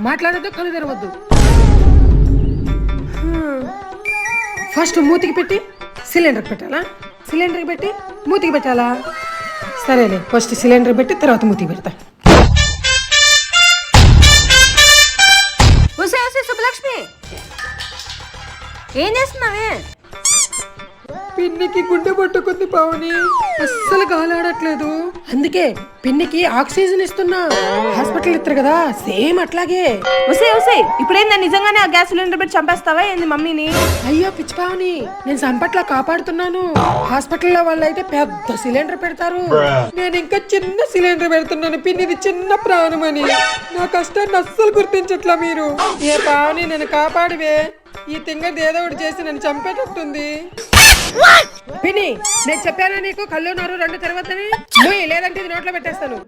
మాట్లాడద్దు, కళ్ళు తెరవద్దు. ఫస్ట్ మూతికి పెట్టి సిలిండర్ పెట్టాలా? సిలిండర్కి పెట్టి మూతికి పెట్టాలా? సరేలే, ఫస్ట్ సిలిండర్ పెట్టి తర్వాత మూతికి పెడతా. శుభలక్ష్మి, ఏం చేస్తున్నావే? పిన్నికి గుండె పట్టుకుంది పావని, అస్సలు గాలాడట్లేదు. అందుకే పిన్నికి ఆక్సిజన్ ఇస్తున్నా. హాస్పిటల్ ఇస్తారు కదా, సేమ్ అట్లాగే. ఇప్పుడేందా నిజంగానే ఆ గ్యాస్ సిలిండర్ పెట్టి చంపేస్తావా ఏంది మమ్మీని? అయ్యో పిచ్చి పావని, నేను సంపట్లా కాపాడుతున్నాను. హాస్పిటల్లో వాళ్ళైతే పెద్ద సిలిండర్ పెడతారు, నేను ఇంకా చిన్న సిలిండర్ పెడుతున్నాను. పిన్నిది చిన్న ప్రాణం అని. నా కష్టాన్ని అస్సలు గుర్తించట్లా మీరు. ఏ పావని, నన్ను కాపాడివే. ఈ తింగది ఏదో ఒకటి చేసి నన్ను చంపేటట్టుంది. పిన్ని, నేను చెప్పానా నీకు కళ్ళు నోరు రెండు తెరవద్దని? లేదంటే ఇది నోట్లో పెట్టేస్తాను.